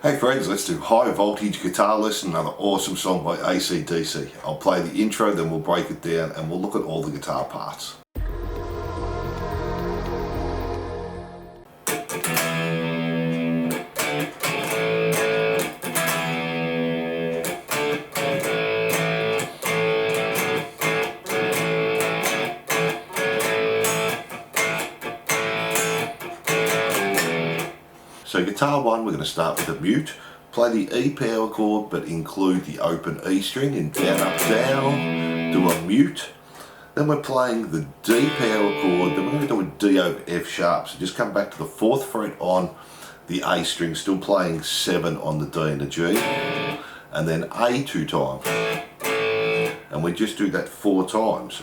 Hey friends, let's do High Voltage Guitar Lesson, another awesome song by AC/DC. I'll play the intro, then we'll break it down and we'll look at all the guitar parts. So guitar 1, we're going to start with a mute, play the E power chord but include the open E string and down, up, down, do a mute. Then we're playing the D power chord, then we're going to do a D over F sharp, so just come back to the 4th fret on the A string, still playing 7 on the D and the G, and then A 2 times, and we just do that 4 times.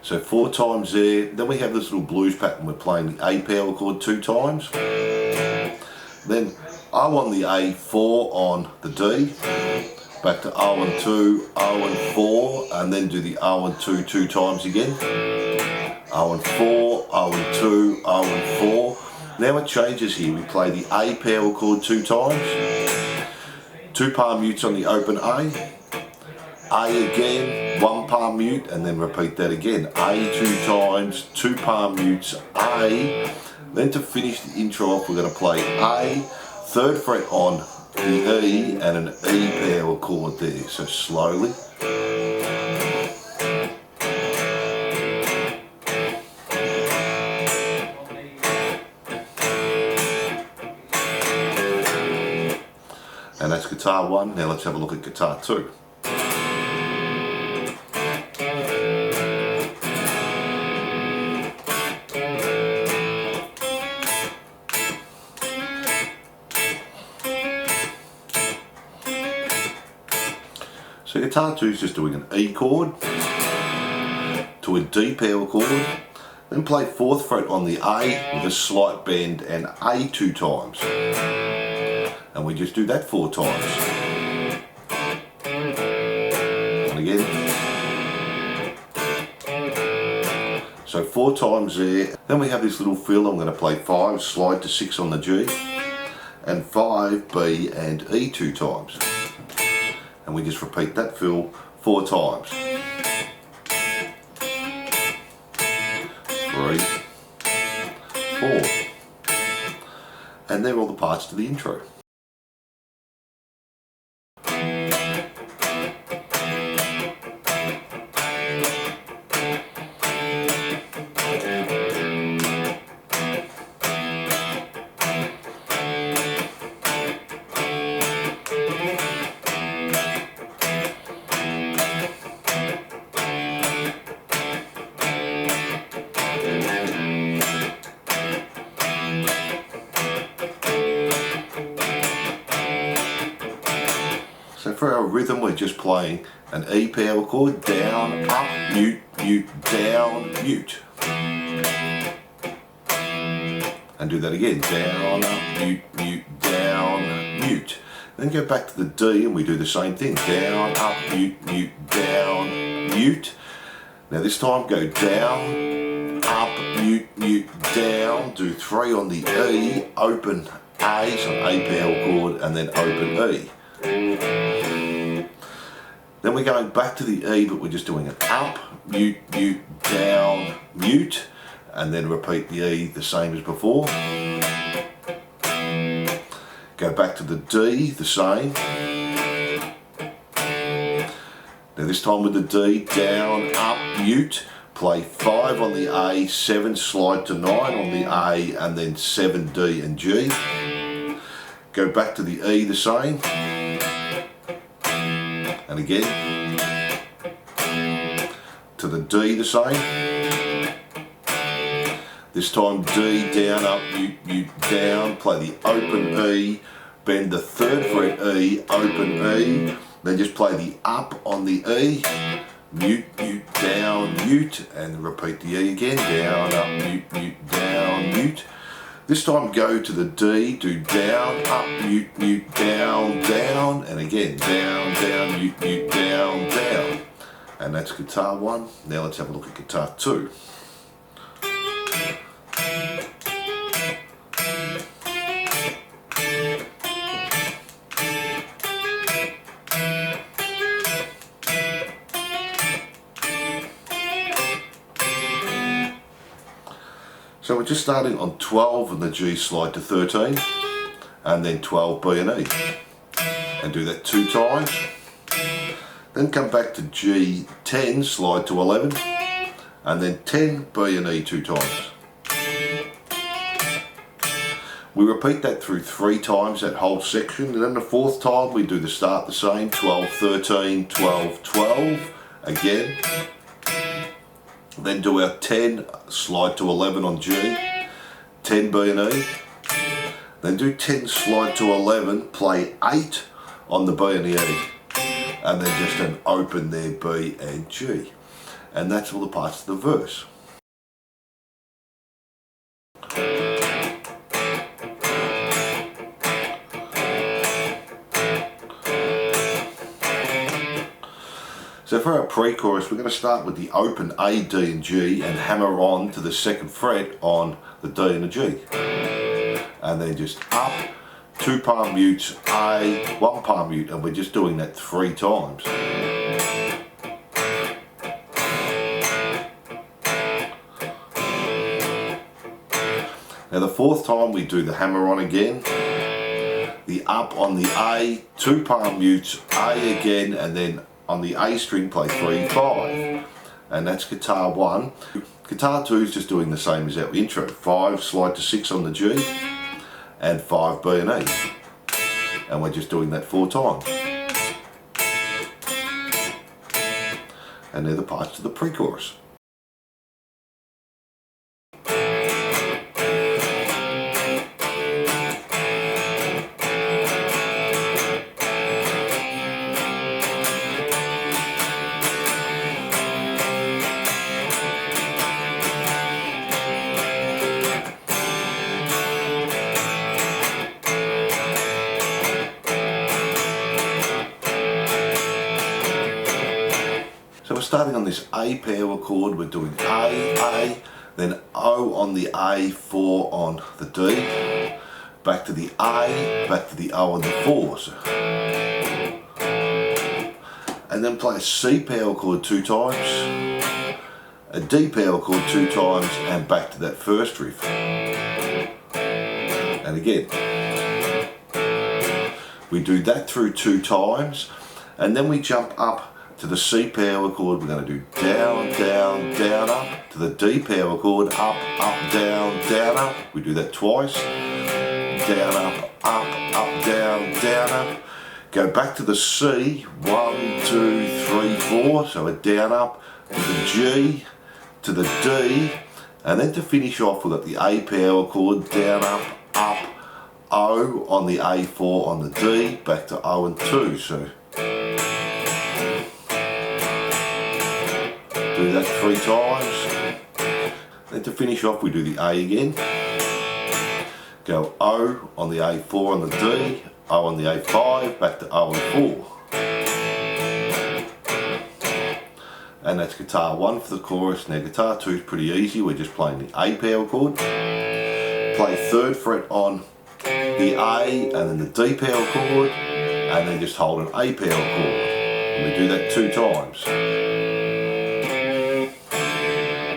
So 4 times there. Then we have this little blues pattern. We're playing the A power chord 2 times. Then O on the A, 4 on the D. Back to O and 2, O and 4, and then do the O and 2 2 times again. O and 4, O and 2, O and 4. Now it changes here. We play the A power chord 2 times. 2 palm mutes on the open A. A again, 1 palm mute, and then repeat that again. A 2 times, 2 palm mutes, A. Then to finish the intro off, we're going to play A, 3rd fret on the E, and an E power chord there. So slowly. And that's guitar 1. Now let's have a look at guitar 2. So guitar 2 is just doing an E chord to a D power chord, then play 4th fret on the A with a slight bend and A 2 times, and we just do that 4 times, and again, so 4 times there. Then we have this little fill. I'm going to play 5, slide to 6 on the G, and 5, B and E 2 times. And we just repeat that fill 4 times. 3, 4. And they're all the parts to the intro. So for our rhythm, we're just playing an E power chord, down, up, mute, mute, down, mute. And do that again, down, up, mute, mute, down, mute. Then go back to the D and we do the same thing, down, up, mute, mute, down, mute. Now this time go down, up, mute, mute, down, do 3 on the E, open A, so A power chord, and then open E. Then we're going back to the E, but we're just doing an up, mute, mute, down, mute, and then repeat the E the same as before. Go back to the D, the same. Now this time with the D, down, up, mute, play 5 on the A, 7, slide to 9 on the A, and then 7, D and G. Go back to the E the same. And again, to the D the same. This time D, down, up, mute, mute, down, play the open E, bend the 3rd fret E, open E, then just play the up on the E, mute, mute, down, mute, and repeat the E again, down, up, mute, mute, down, mute. This time go to the D, do down, up, mute, mute, down, down, and again down, down, mute, mute, down, down. And that's guitar 1. Now let's have a look at guitar 2. So we're just starting on 12 and the G slide to 13, and then 12 B and E, and do that 2 times. Then come back to G10, slide to 11, and then 10 B and E 2 times. We repeat that through 3 times, that whole section, and then the 4th time we do the start the same, 12, 13, 12, 12, again. Then do our 10, slide to 11 on G, 10 B and E, then do 10, slide to 11, play 8 on the B and the E, and then just an open there, B and G. And that's all the parts of the verse. So for our pre-chorus, we're going to start with the open A, D and G and hammer on to the 2nd fret on the D and the G. And then just up, 2 palm mutes, A, 1 palm mute, and we're just doing that 3 times. Now the 4th time we do the hammer on again, the up on the A, 2 palm mutes, A again, and then on the A string play 3, 5, and that's guitar 1. Guitar 2 is just doing the same as our intro, 5, slide to 6 on the G, and 5 B and E, and we're just doing that 4 times. And they're the parts to the pre-chorus. So we're starting on this A power chord, we're doing A, then O on the A, 4 on the D, back to the A, back to the O on the 4. So. And then play a C power chord 2 times, a D power chord 2 times, and back to that first riff. And again. We do that through 2 times, and then we jump up to the C power chord. We're going to do down, down, down, up, to the D power chord, up, up, down, down, up. We do that twice. Down, up, down, down, up. Go back to the C, 1, 2, 3, 4, so a down, up, to the G, to the D, and then to finish off we've got the A power chord, down, up, O on the A4 on the D, back to O and 2, so do that 3 times. Then to finish off we do the A again. Go O on the A4 on the D, O on the A5, back to O and 4. And that's guitar 1 for the chorus. Now guitar 2 is pretty easy, we're just playing the A power chord. Play 3rd fret on the A and then the D power chord, and then just hold an A power chord. And we do that 2 times.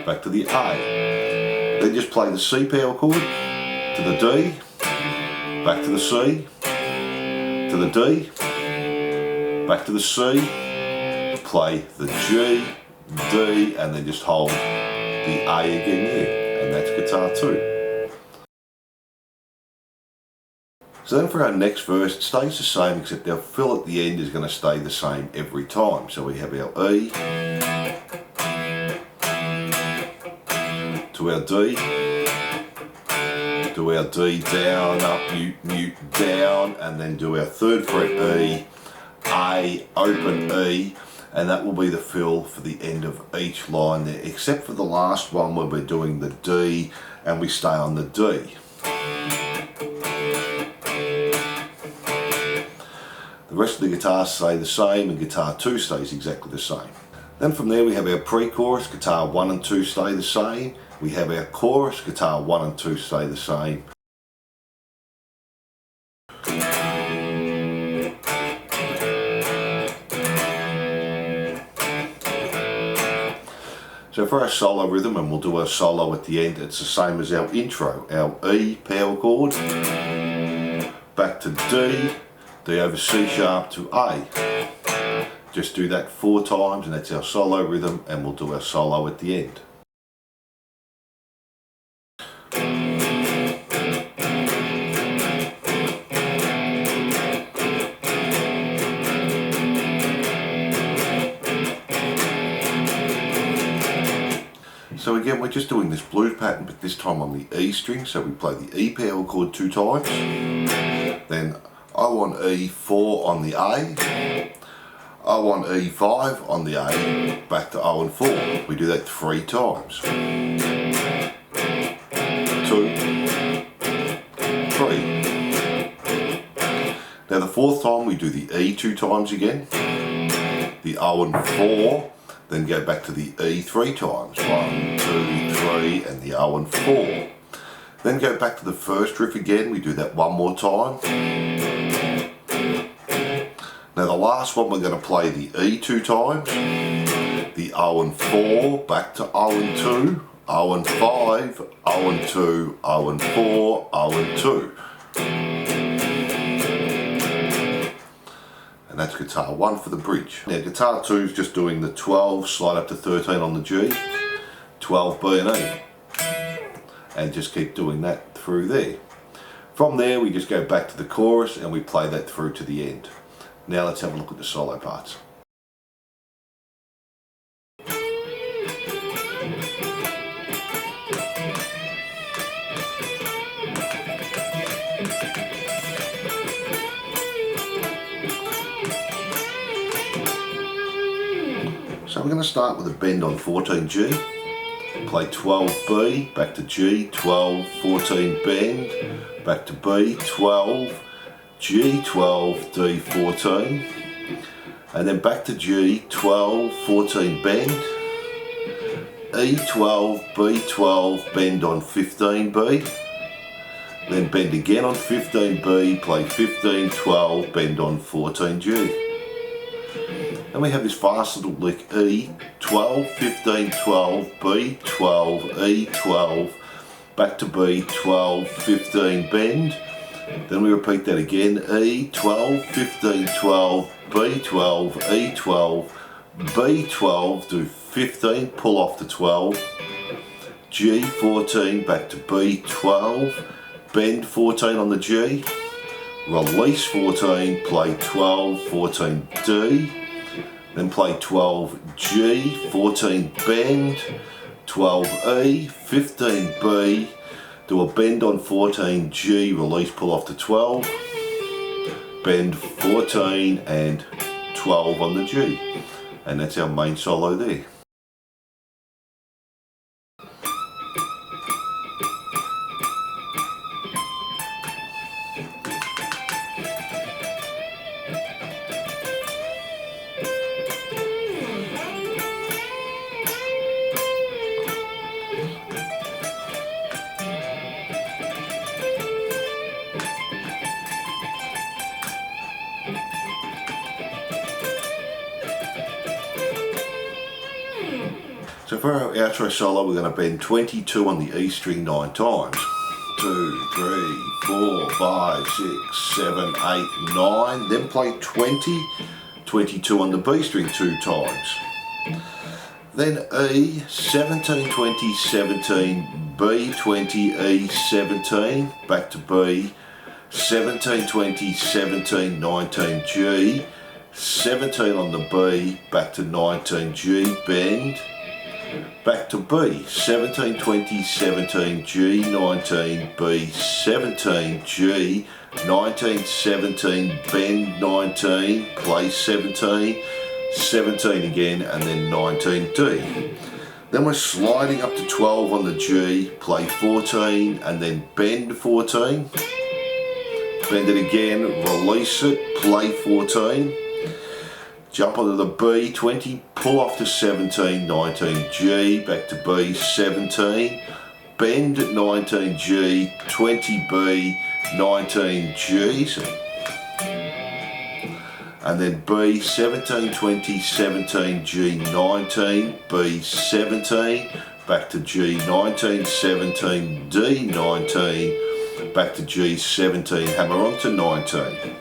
Back to the A. Then just play the C power chord to the D, back to the C, to the D, back to the C, play the G, D, and then just hold the A again there, and that's guitar 2. So then for our next verse, it stays the same except our fill at the end is going to stay the same every time. So we have our E to our D, do our D down, up, mute, mute, down, and then do our 3rd fret E, A, open E, and that will be the fill for the end of each line there, except for the last one where we're doing the D and we stay on the D. The rest of the guitars stay the same and guitar 2 stays exactly the same. Then from there we have our pre-chorus, guitar 1 and 2 stay the same. We have our chorus, guitar 1 and 2 stay the same. So for our solo rhythm, and we'll do our solo at the end, it's the same as our intro. Our E power chord, back to D, D over C sharp to A. Just do that 4 times and that's our solo rhythm, and we'll do our solo at the end. So again, we're just doing this blues pattern, but this time on the E string. So we play the E power chord 2 times, then O on E4 on the A, O on E5 on the A, back to O and 4. We do that 3 times. 2, 3. Now the 4th time we do the E 2 times again, the O and 4, then go back to the E 3 times, 1, 2, 3, and the O and 4. Then go back to the first riff again, we do that 1 more time. Now the last one we're going to play the E 2 times, the O and 4, back to O and 2, O and 5, O and 2, O and 4, O and 2. And that's guitar 1 for the bridge. Now guitar 2 is just doing the 12, slide up to 13 on the G, 12, B and E. And just keep doing that through there. From there we just go back to the chorus and we play that through to the end. Now let's have a look at the solo parts. So we're going to start with a bend on 14G, play 12B, back to G, 12, 14 bend, back to B, 12, G, 12, D, 14, and then back to G, 12, 14 bend, E, 12, B, 12, bend on 15B, then bend again on 15B, play 15, 12, bend on 14G. Then we have this fast little lick, E, 12, 15, 12, B, 12, E, 12, back to B, 12, 15, bend. Then we repeat that again, E, 12, 15, 12, B, 12, E, 12, B, 12, do 15, pull off to 12, G, 14, back to B, 12, bend 14 on the G, release 14, play 12, 14, D, then play 12 G, 14 bend, 12 E, 15 B, do a bend on 14 G, release, pull off to 12, bend 14 and 12 on the G. And that's our main solo there. So for our outro solo, we're going to bend 22 on the E string 9 times. 2, 3, 4, 5, 6, 7, 8, 9. Then play 20, 22 on the B string 2 times. Then E, 17, 20, 17, B, 20, E, 17, back to B, 17, 20, 17, 19, G, 17 on the B, back to 19, G, bend, back to B, 17, 20, 17, G, 19, B, 17, G, 19, 17, bend 19, play 17, 17 again, and then 19, D. Then we're sliding up to 12 on the G, play 14, and then bend 14, bend it again, release it, play 14, jump onto the B, 20, pull off to 17, 19, G, back to B, 17, bend at 19, G, 20, B, 19, G, so, and then B, 17, 20, 17, G, 19, B, 17, back to G, 19, 17, D, 19, back to G, 17, hammer on to 19.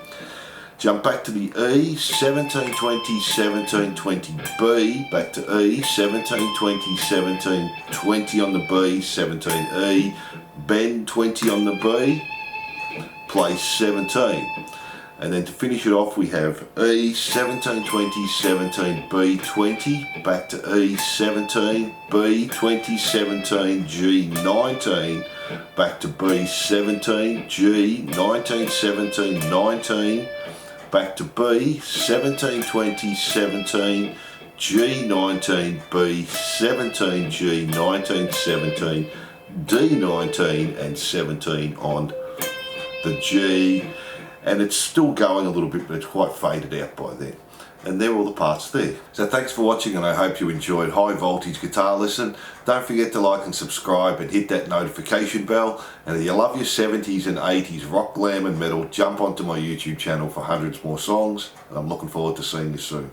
Jump back to the E, 17, 20, 17, 20, B, back to E, 17, 20, 17, 20 on the B, 17, E, bend 20 on the B, play 17. And then to finish it off we have E, 17, 20, 17, B, 20, back to E, 17, B, 20, 17, G, 19, back to B, 17, G, 19, 17, 19, back to B, 17, 20, 17, G, 19, B, 17, G, 19, 17, D, 19 and 17 on the G. And it's still going a little bit, but it's quite faded out by then. And they're all the parts there. So thanks for watching, and I hope you enjoyed High Voltage Guitar Lesson. Don't forget to like and subscribe and hit that notification bell. And if you love your 70s and 80s rock, glam and metal, jump onto my YouTube channel for hundreds more songs. And I'm looking forward to seeing you soon.